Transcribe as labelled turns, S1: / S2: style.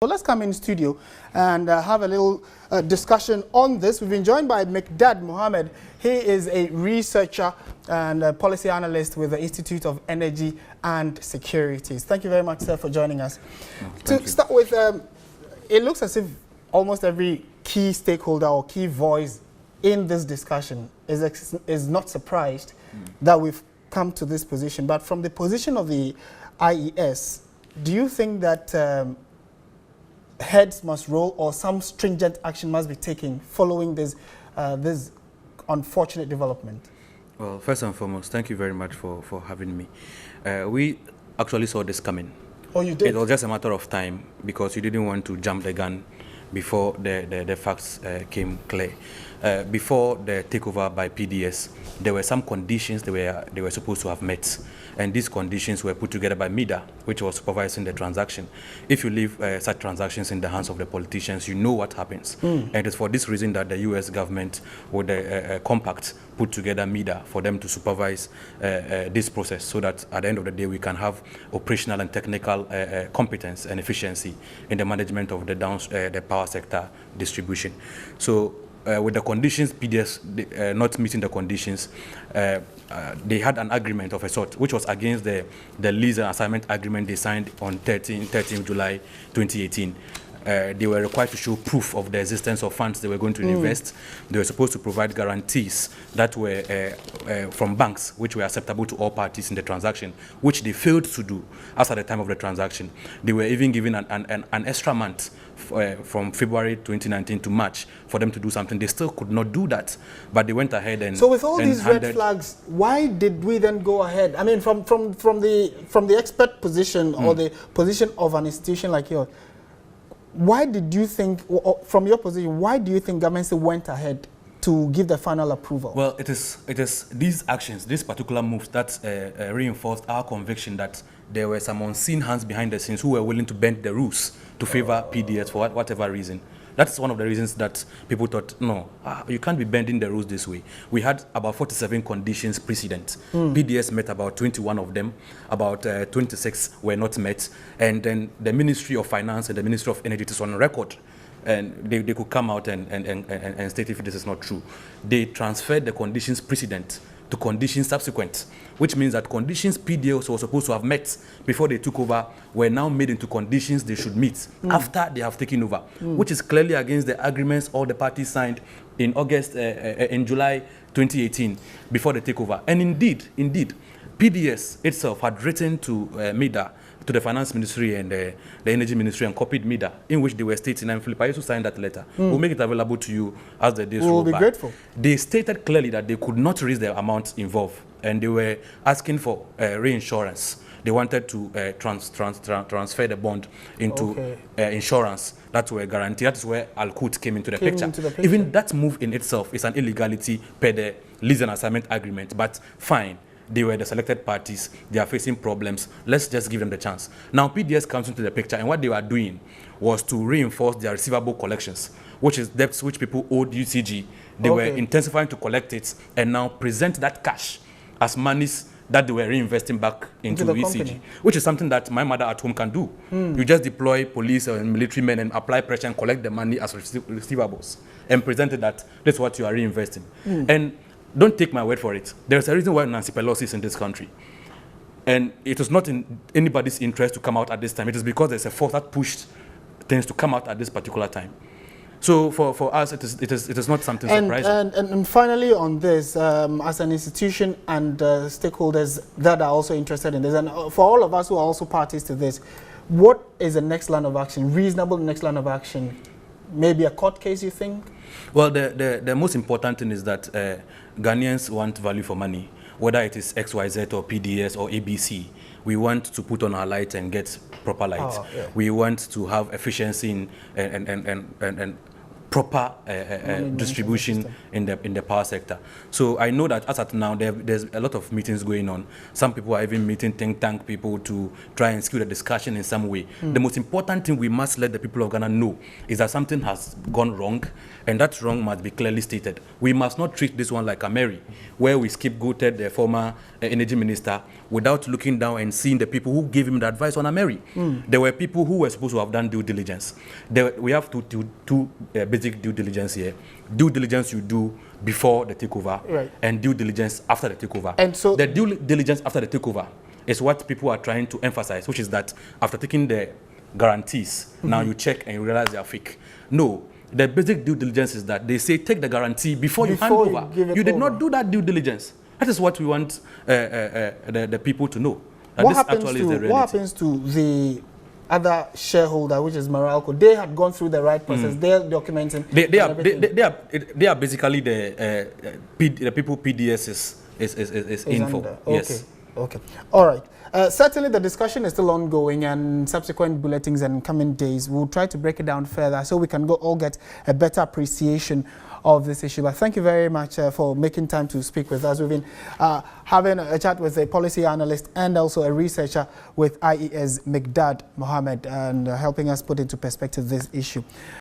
S1: So let's come in studio and have a little discussion on this. We've been joined by Mikdad Mohammed. He is a researcher and a policy analyst with the Institute of Energy and Securities. Thank you very much, sir, for joining us. To start with, it looks as if almost every key stakeholder or key voice in this discussion is not surprised that we've come to this position. But from the position of the IES, do you think that heads must roll or some stringent action must be taken following this unfortunate development?
S2: Well, first and foremost, thank you very much for having me. We actually saw this coming.
S1: Oh, you did?
S2: It was just a matter of time because you didn't want to jump the gun before the facts came clear. Before the takeover by PDS, there were some conditions they were supposed to have met, and these conditions were put together by MIDA, which was supervising the transaction. If you leave such transactions in the hands of the politicians, you know what happens. And it's for this reason that the U.S. government, with the compact, put together MIDA for them to supervise this process, so that at the end of the day we can have operational and technical competence and efficiency in the management of the power sector distribution. So with the conditions, PDS not meeting the conditions, they had an agreement of a sort, which was against the lease and assignment agreement they signed on 13 July 2018. They were required to show proof of the existence of funds they were going to invest. They were supposed to provide guarantees that were from banks, which were acceptable to all parties in the transaction, which they failed to do as at the time of the transaction. They were even given an extra month from February 2019 to March for them to do something. They still could not do that, but they went ahead and...
S1: So with all these red flags, why did we then go ahead? I mean, from the expert position or the position of an institution like yours, why did you think, from your position, why do you think government went ahead to give the final approval?
S2: Well, it is these actions, these particular moves that reinforced our conviction that there were some unseen hands behind the scenes who were willing to bend the rules to favor PDS for whatever reason. That's one of the reasons that people thought, no, you can't be bending the rules this way. We had about 47 conditions precedent. PDS met about 21 of them, about 26 were not met. And then the Ministry of Finance and the Ministry of Energy is on record. And they could come out and state if this is not true. They transferred the conditions precedent to conditions subsequent, which means that conditions PDS was supposed to have met before they took over were now made into conditions they should meet after they have taken over, which is clearly against the agreements all the parties signed in July 2018 before the takeover. And indeed, PDS itself had written to MIDA, to the Finance Ministry and the Energy Ministry, and copied MIDA, in which they were stating, and Philip, I used to sign that letter. We'll make it available to you as the days roll by.
S1: We'll be grateful.
S2: They stated clearly that they could not raise the amount involved, and they were asking for reinsurance. They wanted to transfer the bond into insurance that were guaranteed. That is where Al-Qut came into the picture. Even that move in itself is an illegality per the lease and assignment agreement, but fine. They were the selected parties. They are facing problems. Let's just give them the chance. Now, PDS comes into the picture, and what they were doing was to reinforce their receivable collections, which is debts which people owed UCG. They were intensifying to collect it and now present that cash as monies that they were reinvesting back into UCG, which is something that my mother at home can do. You just deploy police and military men and apply pressure and collect the money as receivables and present it that that's what you are reinvesting. And don't take my word for it. There's a reason why Nancy Pelosi is in this country. And it was not in anybody's interest to come out at this time. It is because there's a force that pushed things to come out at this particular time. So for us, it is not something surprising.
S1: And finally on this, as an institution and stakeholders that are also interested in this, and for all of us who are also parties to this, what is the next line of action, reasonable next line of action? Maybe a court case, you think?
S2: Well, the most important thing is that Ghanaians want value for money, whether it is XYZ or PDS or ABC. We want to put on our light and get proper light. We want to have efficiency and proper distribution in the power sector. So I know that as at now there's a lot of meetings going on. Some people are even meeting think tank people to try and skew the discussion in some way. The most important thing we must let the people of Ghana know is that something has gone wrong, and that wrong must be clearly stated. We must not treat this one like a Mary, where we scapegoated the former energy minister without looking down and seeing the people who gave him the advice on a Mary. There were people who were supposed to have done due diligence. We have two basic due diligence here. Due diligence you do before the takeover,
S1: right,
S2: and due diligence after the takeover.
S1: And so
S2: the due diligence after the takeover is what people are trying to emphasize, which is that after taking the guarantees, now you check and you realize they are fake. No, the basic due diligence is that they say take the guarantee before you hand over. You did not do that due diligence. That is what we want the people to know.
S1: What happens to the other shareholder, which is Morocco? They had gone through the right process. They're documenting.
S2: They are basically the people PDS is in for.
S1: Okay.
S2: Yes.
S1: Okay. All right. Certainly the discussion is still ongoing, and subsequent bulletins and coming days we'll try to break it down further so we can all get a better appreciation of this issue. But thank you very much for making time to speak with us. We've been having a chat with a policy analyst and also a researcher with IES, Mekdad Mohammed, and helping us put into perspective this issue.